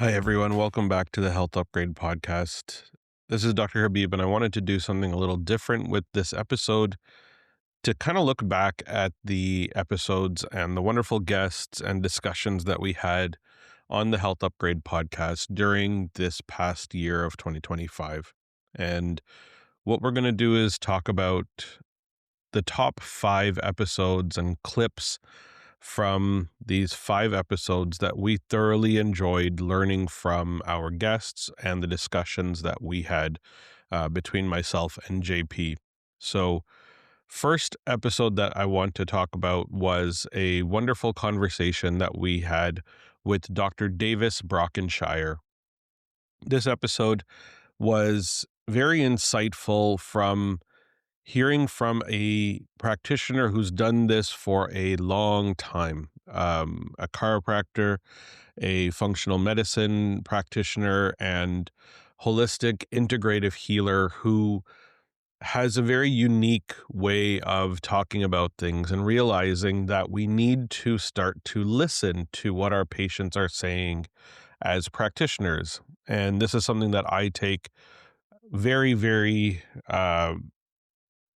Hi, everyone. Welcome back to the Health Upgrade Podcast. This is Dr. Habib, and I wanted to do something a little different with this episode to kind of look back at the episodes and the wonderful guests and discussions that we had on the Health Upgrade Podcast during this past year of 2025. And what we're going to do is talk about the top 5 episodes and clips from these 5 episodes that we thoroughly enjoyed learning from our guests and the discussions that we had between myself and JP. So, first episode that I want to talk about was a wonderful conversation that we had with Dr. Davis Brockenshire. This episode was very insightful from hearing from a practitioner who's done this for a long time, a chiropractor, a functional medicine practitioner, and holistic integrative healer who has a very unique way of talking about things and realizing that we need to start to listen to what our patients are saying as practitioners. And this is something that I take very, very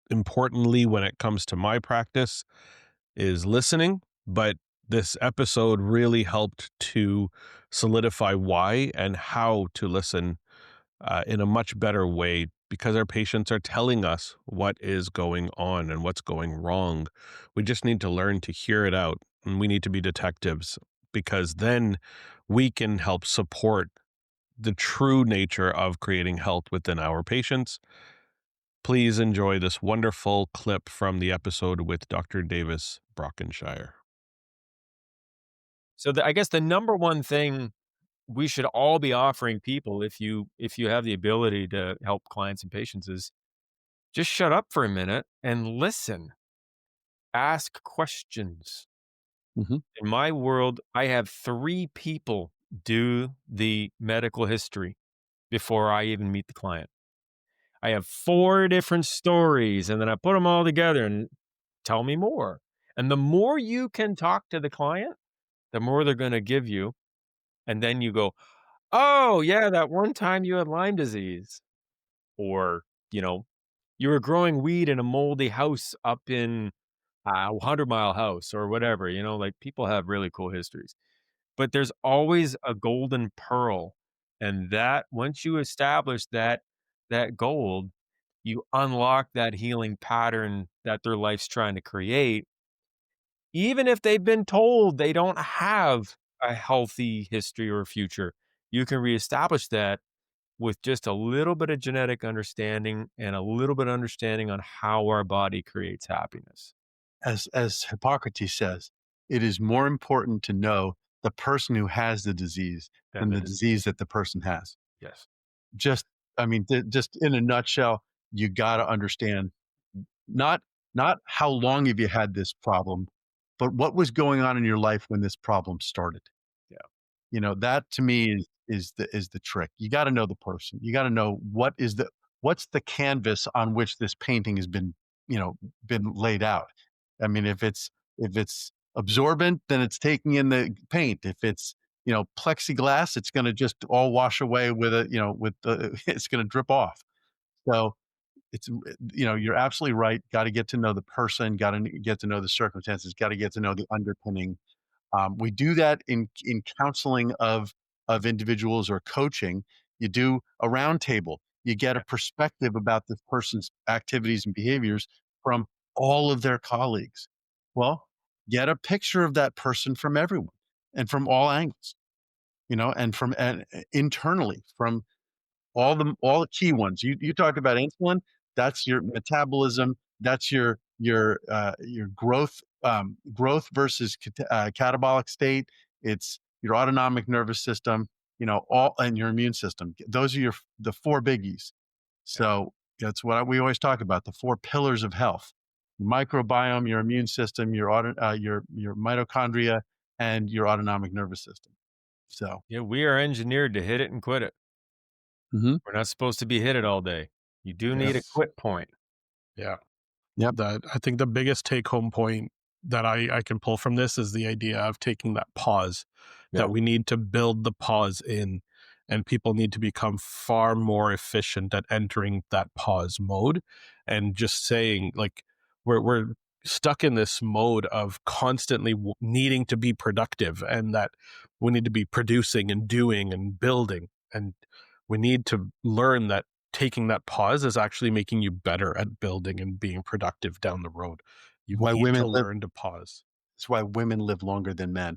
importantly when it comes to my practice is listening, but this episode really helped to solidify why and how to listen in a much better way because our patients are telling us what is going on and what's going wrong. We just need to learn to hear it out, and we need to be detectives because then we can help support the true nature of creating health within our patients. Please enjoy this wonderful clip from the episode with Dr. Davis Brockenshire. So I guess the number one thing we should all be offering people, if you have the ability to help clients and patients, is just shut up for a minute and listen. Ask questions. Mhm. In my world, I have 3 people do the medical history before I even meet the client. I have 4 different stories, and then I put them all together and tell me more. And the more you can talk to the client, the more they're going to give you. And then you go, "Oh, yeah, that one time you had Lyme disease," or, you know, "You were growing weed in a moldy house up in a 100-mile house," or whatever, like, people have really cool histories. But there's always a golden pearl, and that once you establish that gold, you unlock that healing pattern that their life's trying to create, even if they've been told they don't have a healthy history or future. You can reestablish that with just a little bit of genetic understanding and a little bit of understanding on how our body creates happiness. As Hippocrates says, it is more important to know the person who has the disease Than than the the disease. disease that the person has. Yes. Just, I mean, just in a nutshell, you got to understand not not how long have you had this problem, but what was going on in your life when this problem started. Yeah. That to me is the trick. You got to know the person. You got to know what's the canvas on which this painting has you know, been laid out. I mean, if it's absorbent, then it's taking in the paint. If it's plexiglass, it's going to just all wash away with it's going to drip off. So it's you're absolutely right. Got to get to know the person. Got to get to know the circumstances. Got to get to know the underpinning. We do that in counseling of individuals or coaching. You do a roundtable. You get a perspective about this person's activities and behaviors from all of their colleagues. Well, get a picture of that person from everyone and from all angles, and internally from all the key ones. You talked about insulin. That's your metabolism. That's your growth versus catabolic state. It's your autonomic nervous system. All and your immune system. Those are the 4 biggies. So that's what we always talk about: the 4 pillars of health: your microbiome, your immune system, your mitochondria, and your autonomic nervous system. So. Yeah, we are engineered to hit it and quit it. Mhm. We're not supposed to be hit it all day. You do need a Yes. quit point. Yeah. Yep. That I think the biggest take home point that I can pull from this is the idea of taking that pause that we need to build the pause in, and people need to become far more efficient at entering that pause mode and just saying, like, we're stuck in this mode of constantly needing to be productive, and that we need to be producing and doing and building, and we need to learn that taking that pause is actually making you better at building and being productive down the road. You Why need women to live learn to pause. It's why women live longer than men,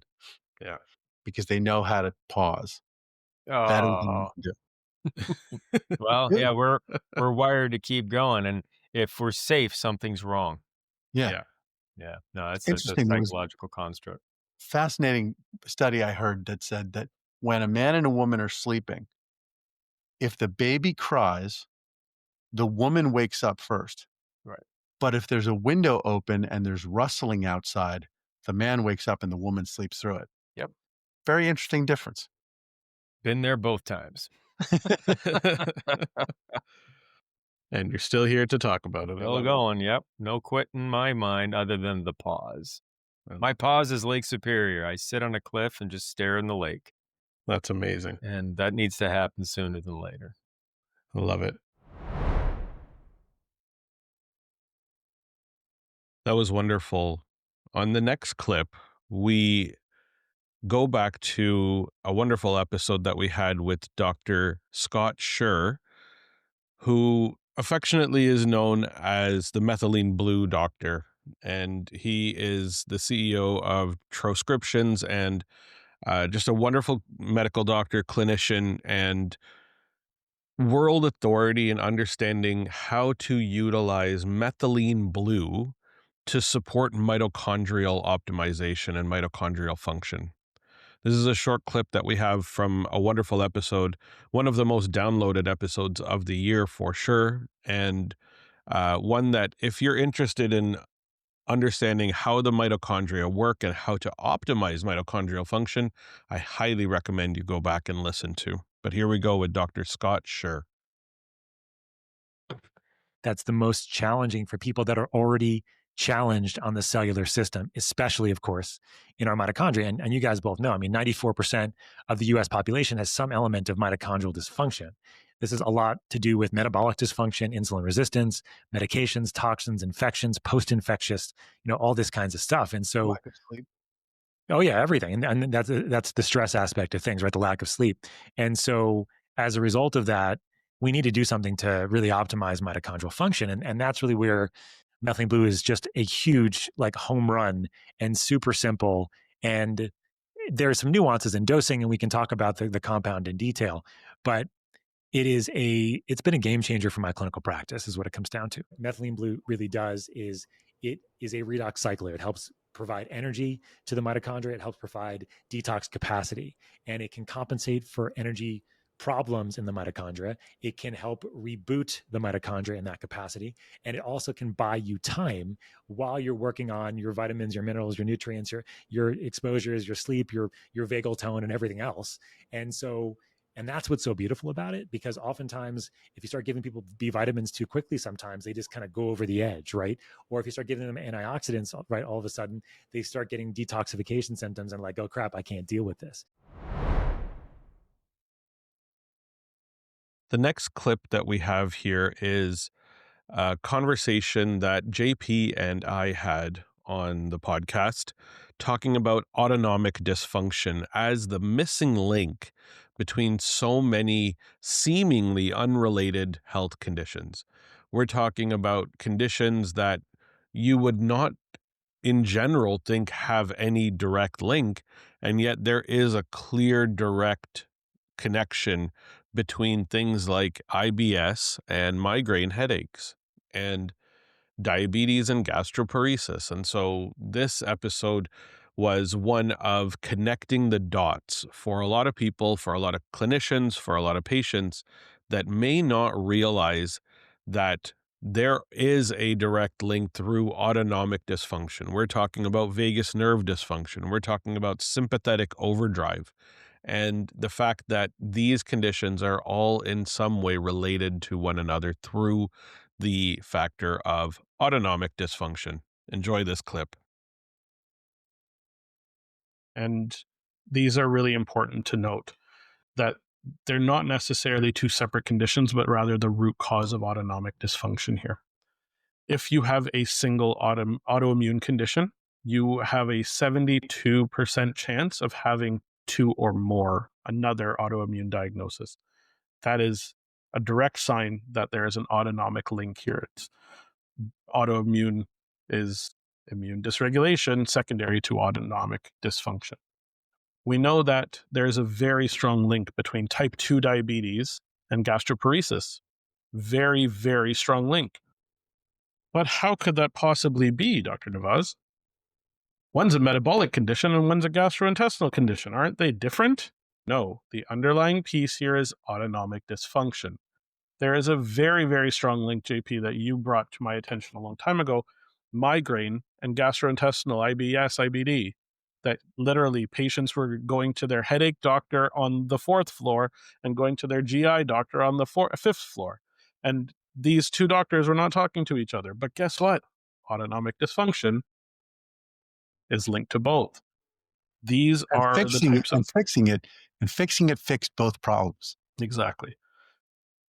Yeah. because they know how to pause better than men Oh, do. well, yeah, we're wired to keep going, and if we're safe, something's wrong. Yeah. Yeah. Yeah, no, it's a Interesting. There was psychological construct. fascinating study I heard that said that when a man and a woman are sleeping, if the baby cries, the woman wakes up first. Right. But if there's a window open and there's rustling outside, the man wakes up and the woman sleeps through it. Yep. Very interesting difference. Been there both times. And you're still here to talk about it. I Still love it. going. Yep. No quit in my mind other than the pause. Well, My pause is Lake Superior. I sit on a cliff and just stare in the lake. that's amazing. And that needs to happen sooner than later. I love it. That was wonderful. On the next clip, we go back to a wonderful episode that we had with Dr. Scott Sherr, who affectionately is known as the methylene blue doctor. And he is the CEO of Transcriptions, and just a wonderful medical doctor, clinician, and world authority in understanding how to utilize methylene blue to support mitochondrial optimization and mitochondrial function. This is a short clip that we have from a wonderful episode, one of the most downloaded episodes of the year for sure, and one that, if you're interested in understanding how the mitochondria work and how to optimize mitochondrial function, I highly recommend you go back and listen to. But here we go with Dr. Scott Sherr. That's the most challenging for people that are already challenged on the cellular system, especially, of course, in our mitochondria. And you guys both know, I mean, 94% of the US population has some element of mitochondrial dysfunction. This is a lot to do with metabolic dysfunction, insulin resistance, medications, toxins, infections, post-infectious, all this kinds of stuff. And so, Lack of sleep. oh yeah, everything. And that's the stress aspect of things, right? The lack of sleep. And so as a result of that, we need to do something to really optimize mitochondrial function. And that's really where methylene blue is just a huge like home run and super simple. And there are some nuances in dosing, and we can talk about the compound in detail, but it's been a game changer for my clinical practice is what it comes down to. Methylene blue really does is it is a redox cycler. It helps provide energy to the mitochondria. It helps provide detox capacity, and it can compensate for energy problems in the mitochondria. It can help reboot the mitochondria in that capacity. And it also can buy you time while you're working on your vitamins, your minerals, your nutrients, your exposures, your sleep, your vagal tone, and everything else. And that's what's so beautiful about it, because oftentimes if you start giving people B vitamins too quickly, sometimes they just kind of go over the edge, right? Or if you start giving them antioxidants, right, all of a sudden they start getting detoxification symptoms and like, oh crap, I can't deal with this. The next clip that we have here is a conversation that JP and I had on the podcast, talking about autonomic dysfunction as the missing link between so many seemingly unrelated health conditions. We're talking about conditions that you would not in general think have any direct link, and yet there is a clear direct connection between things like IBS and migraine headaches and diabetes and gastroparesis. And so this episode was one of connecting the dots for a lot of people, for a lot of clinicians, for a lot of patients that may not realize that there is a direct link through autonomic dysfunction. We're talking about vagus nerve dysfunction. We're talking about sympathetic overdrive. And the fact that these conditions are all in some way related to one another through the factor of autonomic dysfunction. Enjoy this clip. And these are really important to note, that they're not necessarily two separate conditions, but rather the root cause of autonomic dysfunction here. If you have a single autoimmune condition, you have a 72% chance of having two or more another autoimmune diagnosis. That is a direct sign that there is an autonomic link here. It's autoimmune is immune dysregulation secondary to autonomic dysfunction. We know that there is a very strong link between type 2 diabetes and gastroparesis. Very, very strong link. But how could that possibly be, Dr. Navaz? One's a metabolic condition and one's a gastrointestinal condition. Aren't they different? No, the underlying piece here is autonomic dysfunction. There is a very, very strong link, JP, that you brought to my attention a long time ago, migraine and gastrointestinal, IBS, IBD, that literally patients were going to their headache doctor on the 4th floor and going to their GI doctor on the 5th floor. And these two doctors were not talking to each other. But guess what? Autonomic dysfunction is linked to both. These are the types of... Fixing it fixed both problems. Exactly.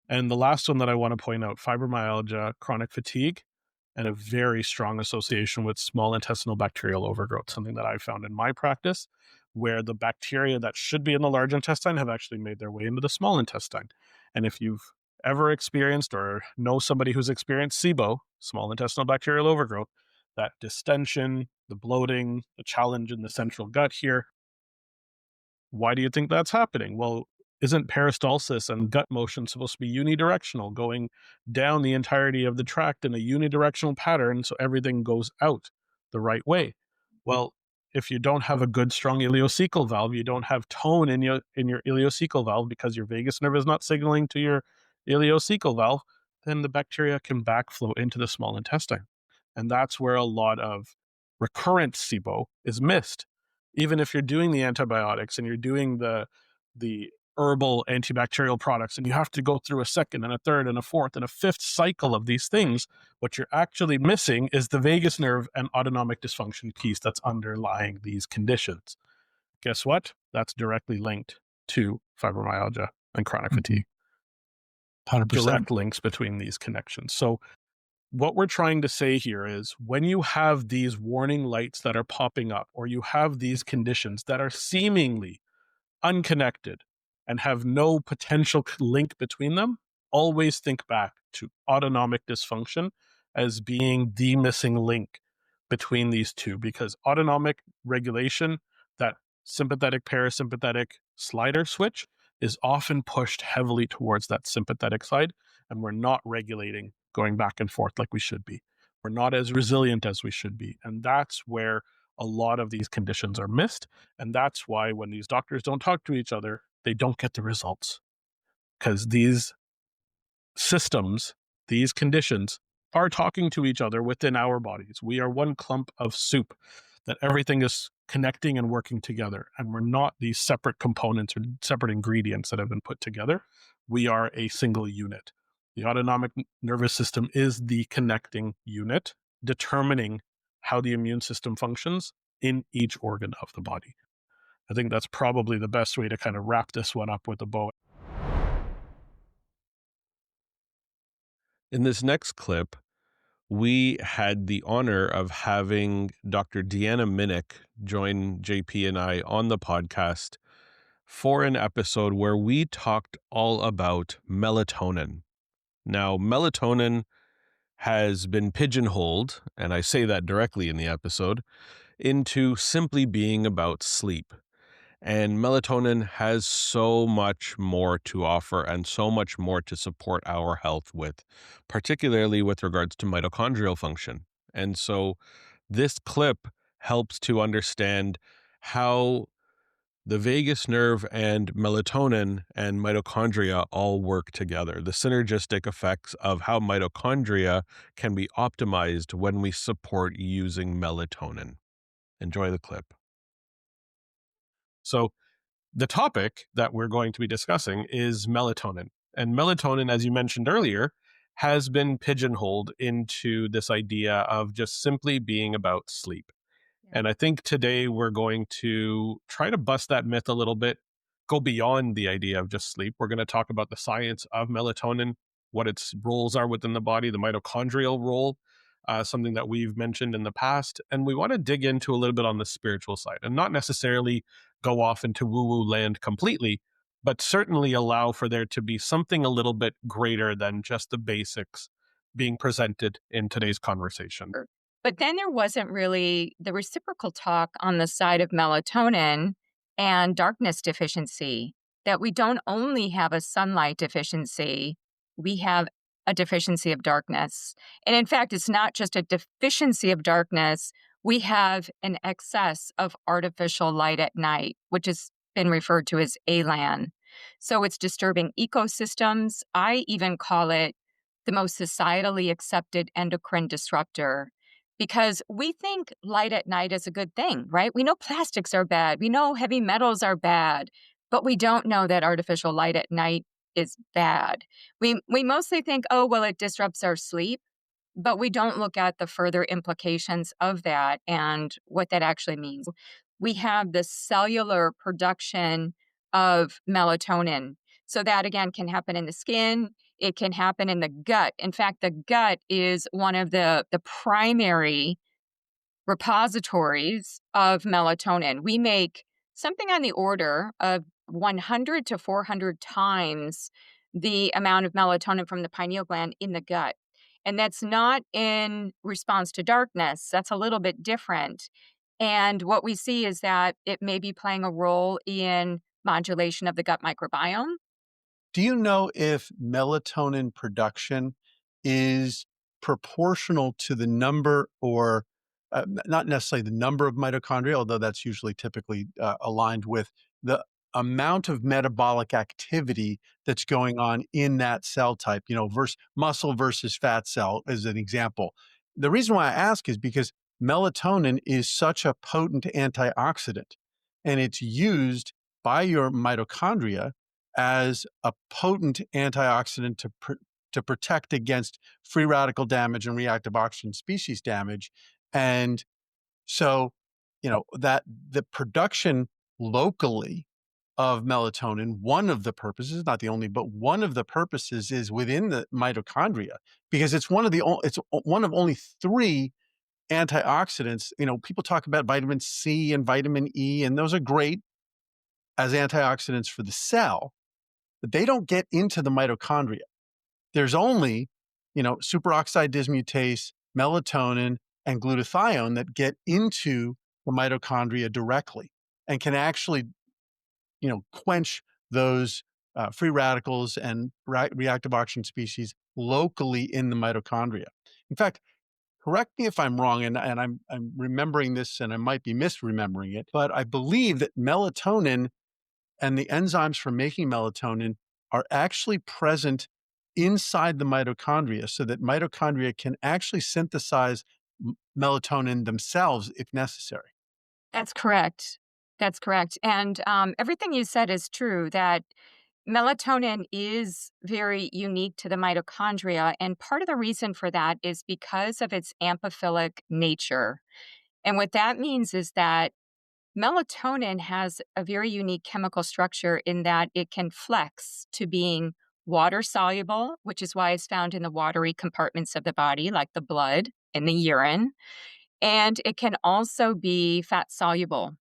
And the last one that I want to point out, fibromyalgia, chronic fatigue, and a very strong association with small intestinal bacterial overgrowth, something that I found in my practice, where the bacteria that should be in the large intestine have actually made their way into the small intestine. And if you've ever experienced or know somebody who's experienced SIBO, small intestinal bacterial overgrowth, that distension, the bloating, the challenge in the central gut here, why do you think that's happening? Well, isn't peristalsis and gut motion supposed to be unidirectional, going down the entirety of the tract in a unidirectional pattern so everything goes out the right way? Well, if you don't have a good, strong ileocecal valve, you don't have tone in your ileocecal valve because your vagus nerve is not signaling to your ileocecal valve, then the bacteria can backflow into the small intestine. And that's where a lot of recurrent SIBO is missed. Even if you're doing the antibiotics and you're doing the herbal antibacterial products, and you have to go through a second and a third and a fourth and a fifth cycle of these things, what you're actually missing is the vagus nerve and autonomic dysfunction piece that's underlying these conditions. Guess what? That's directly linked to fibromyalgia and chronic fatigue. 100%. Direct links between these connections. So what we're trying to say here is when you have these warning lights that are popping up, or you have these conditions that are seemingly unconnected and have no potential link between them, always think back to autonomic dysfunction as being the missing link between these two, because autonomic regulation, that sympathetic parasympathetic slider switch, is often pushed heavily towards that sympathetic side, and we're not regulating going back and forth like we should be. We're not as resilient as we should be. And that's where a lot of these conditions are missed. And that's why when these doctors don't talk to each other, they don't get the results. Because these systems, these conditions, are talking to each other within our bodies. We are one clump of soup that everything is connecting and working together. And we're not these separate components or separate ingredients that have been put together. We are a single unit. The autonomic nervous system is the connecting unit, determining how the immune system functions in each organ of the body. I think that's probably the best way to kind of wrap this one up with a bow. In this next clip, we had the honor of having Dr. Deanna Minich join JP and I on the podcast for an episode where we talked all about melatonin. Now, melatonin has been pigeonholed, and I say that directly in the episode, into simply being about sleep. And melatonin has so much more to offer and so much more to support our health with, particularly with regards to mitochondrial function. And so this clip helps to understand how the vagus nerve and melatonin and mitochondria all work together, the synergistic effects of how mitochondria can be optimized when we support using melatonin. Enjoy the clip. So the topic that we're going to be discussing is melatonin. And melatonin, as you mentioned earlier, has been pigeonholed into this idea of just simply being about sleep. And I think today we're going to try to bust that myth a little bit, go beyond the idea of just sleep. We're going to talk about the science of melatonin, what its roles are within the body, the mitochondrial role, something that we've mentioned in the past. And we want to dig into a little bit on the spiritual side and not necessarily go off into woo woo land completely, but certainly allow for there to be something a little bit greater than just the basics being presented in today's conversation. But then there wasn't really the reciprocal talk on the side of melatonin and darkness deficiency, that we don't only have a sunlight deficiency, we have a deficiency of darkness. And in fact, it's not just a deficiency of darkness, we have an excess of artificial light at night, which has been referred to as ALAN. So it's disturbing ecosystems. I even call it the most societally accepted endocrine disruptor, because we think light at night is a good thing, right? We know plastics are bad. We know heavy metals are bad, but we don't know that artificial light at night is bad. We mostly think, oh, well, it disrupts our sleep, but we don't look at the further implications of that and what that actually means. We have the cellular production of melatonin. So that again can happen in the skin. It can happen in the gut. In fact, the gut is one of the primary repositories of melatonin. We make something on the order of 100 to 400 times the amount of melatonin from the pineal gland in the gut. And that's not in response to darkness. That's a little bit different. And what we see is that it may be playing a role in modulation of the gut microbiome. Do you know if melatonin production is proportional to the number or not necessarily the number of mitochondria, although that's usually typically aligned with the amount of metabolic activity that's going on in that cell type, versus muscle versus fat cell as an example? The reason why I ask is because melatonin is such a potent antioxidant, and it's used by your mitochondria as a potent antioxidant to protect against free radical damage and reactive oxygen species damage. And so, that the production locally of melatonin, one of the purposes, not the only, but one of the purposes is within the mitochondria, because it's one of only three antioxidants. People talk about vitamin C and vitamin E, and those are great as antioxidants for the cell, but they don't get into the mitochondria. There's only, superoxide dismutase, melatonin, and glutathione that get into the mitochondria directly and can actually, quench those free radicals and reactive oxygen species locally in the mitochondria. In fact, correct me if I'm wrong, and I'm remembering this, and I might be misremembering it, but I believe that melatonin and the enzymes for making melatonin are actually present inside the mitochondria, so that mitochondria can actually synthesize melatonin themselves if necessary. That's correct. That's correct. And everything you said is true, that melatonin is very unique to the mitochondria. And part of the reason for that is because of its amphiphilic nature. And what that means is that melatonin has a very unique chemical structure in that it can flex to being water soluble, which is why it's found in the watery compartments of the body, like the blood and the urine. And it can also be fat soluble.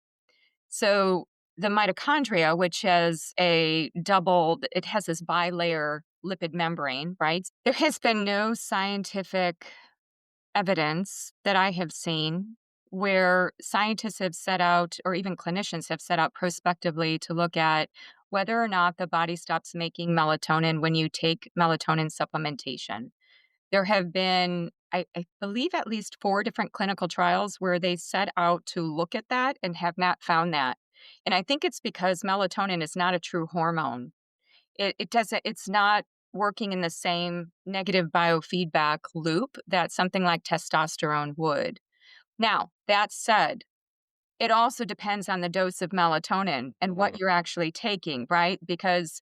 So the mitochondria, which has it has this bilayer lipid membrane, right? There has been no scientific evidence that I have seen where scientists have set out, or even clinicians have set out prospectively to look at whether or not the body stops making melatonin when you take melatonin supplementation. There have been, I believe, at least 4 different clinical trials where they set out to look at that and have not found that. And I think it's because melatonin is not a true hormone. It's not working in the same negative biofeedback loop that something like testosterone would. Now, that said, it also depends on the dose of melatonin and what you're actually taking, right? Because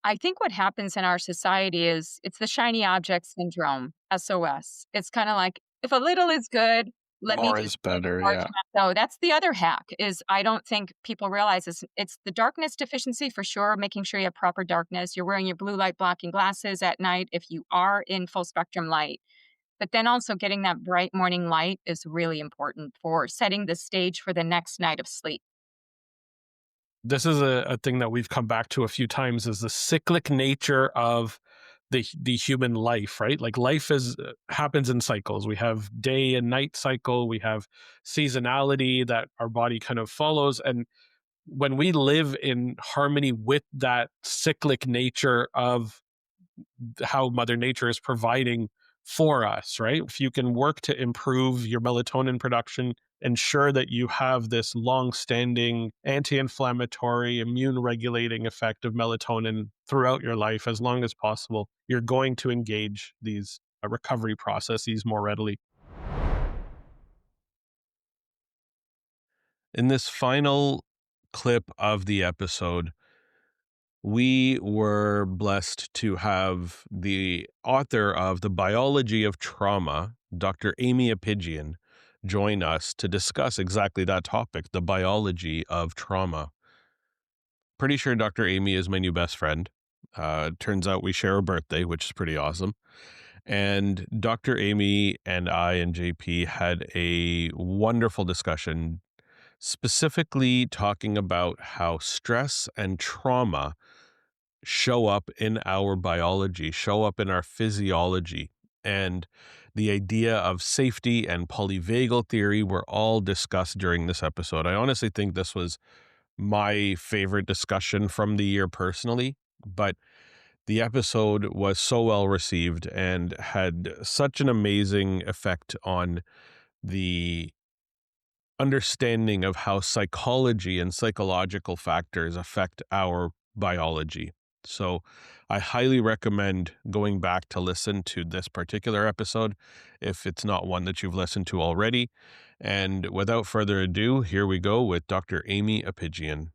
I think what happens in our society is it's the shiny object syndrome, SOS. It's kind of like, if a little is good, let me More just is do better. more Yeah. time. So that's the other hack is I don't think people realize it's the darkness deficiency for sure, making sure you have proper darkness. You're wearing your blue light blocking glasses at night if you are in full spectrum light. But then also getting that bright morning light is really important for setting the stage for the next night of sleep. This is a thing that we've come back to a few times is the cyclic nature of the human life, right? Like life is happens in cycles. We have day and night cycle, we have seasonality that our body kind of follows. And when we live in harmony with that cyclic nature of how Mother Nature is providing for us, right? If you can work to improve your melatonin production, ensure that you have this long-standing anti-inflammatory, immune-regulating effect of melatonin throughout your life as long as possible, you're going to engage these recovery processes more readily. In this final clip of the episode, we were blessed to have the author of The Biology of Trauma, Dr. Aimie Apigian, join us to discuss exactly that topic, the biology of trauma. Pretty sure Dr. Aimie is my new best friend. Turns out we share a birthday, which is pretty awesome. And Dr. Aimie and I and JP had a wonderful discussion, specifically talking about how stress and trauma show up in our biology, show up in our physiology. And the idea of safety and polyvagal theory were all discussed during this episode. I honestly think this was my favorite discussion from the year personally, but the episode was so well received and had such an amazing effect on the understanding of how psychology and psychological factors affect our biology. So I highly recommend going back to listen to this particular episode if it's not one that you've listened to already. And without further ado, here we go with Dr. Aimie Apigian.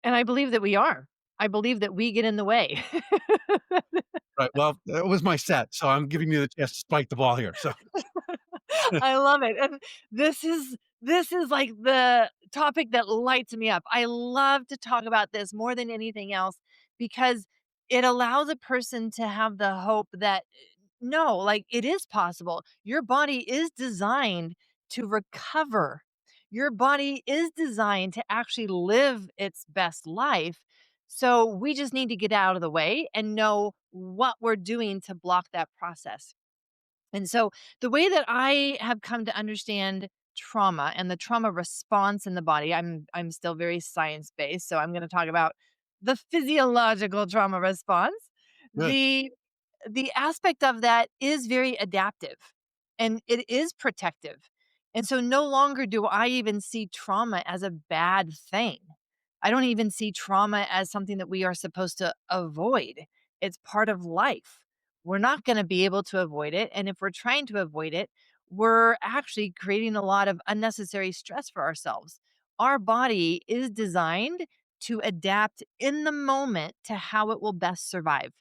And I believe that we are. I believe that we get in the way. Right. Well, that was my set, so I'm giving you the chance to spike the ball here. So I love it. And this is like the topic that lights me up. I love to talk about this more than anything else because it allows a person to have the hope that no, like it is possible. Your body is designed to recover. Your body is designed to actually live its best life. So we just need to get out of the way and know what we're doing to block that process. And so the way that I have come to understand trauma and the trauma response in the body, I'm still very science based, so I'm going to talk about the physiological trauma response. good. The aspect of that is very adaptive and it is protective. And so no longer do I even see trauma as a bad thing. I don't even see trauma as something that we are supposed to avoid. It's part of life. We're not going to be able to avoid it. And if we're trying to avoid it, we're actually creating a lot of unnecessary stress for ourselves. Our body is designed to adapt in the moment to how it will best survive.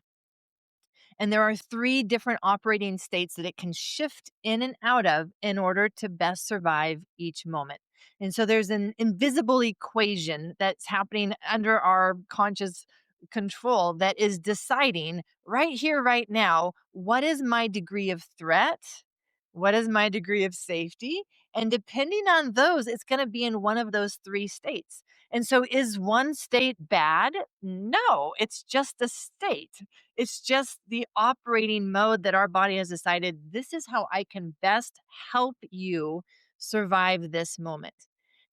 And there are three different operating states that it can shift in and out of in order to best survive each moment. And so there's an invisible equation that's happening under our conscious control that is deciding right here, right now, what is my degree of threat? What is my degree of safety? And depending on those, it's going to be in one of those three states. And so is one state bad? No, it's just a state. It's just the operating mode that our body has decided this is how I can best help you survive this moment.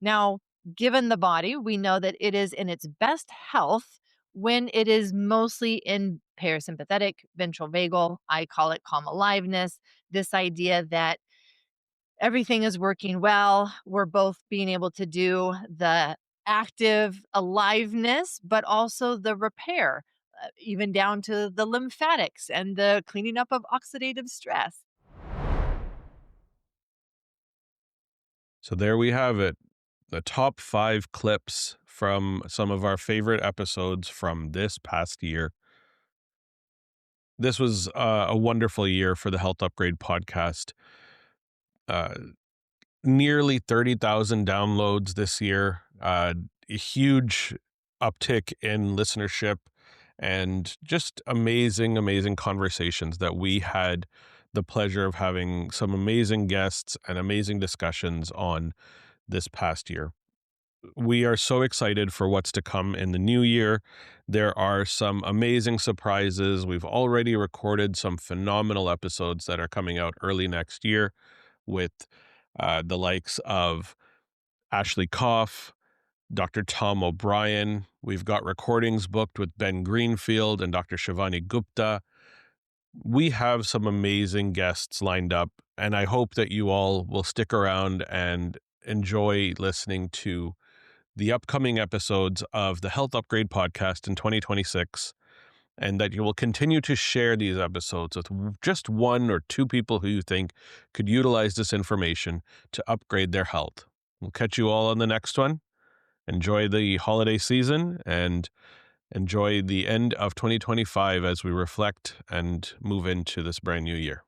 Now, given the body, we know that it is in its best health when it is mostly in parasympathetic, ventral vagal. I call it calm aliveness. This idea that everything is working well. We're both being able to do the active aliveness, but also the repair, even down to the lymphatics and the cleaning up of oxidative stress. So there we have it. The top 5 clips from some of our favorite episodes from this past year. This was a wonderful year for the Health Upgrade podcast. Uh, Nearly 30,000 downloads this year, a huge uptick in listenership, and just amazing, amazing conversations that we had the pleasure of having some amazing guests and amazing discussions on this past year. We are so excited for what's to come in the new year. There are some amazing surprises. We've already recorded some phenomenal episodes that are coming out early next year with the likes of Ashley Koff, Dr. Tom O'Brien. We've got recordings booked with Ben Greenfield and Dr. Shivani Gupta. We have some amazing guests lined up, and I hope that you all will stick around and enjoy listening to the upcoming episodes of the Health Upgrade podcast in 2026, and that you will continue to share these episodes with just one or two people who you think could utilize this information to upgrade their health. We'll catch you all on the next one. Enjoy the holiday season and enjoy the end of 2025 as we reflect and move into this brand new year.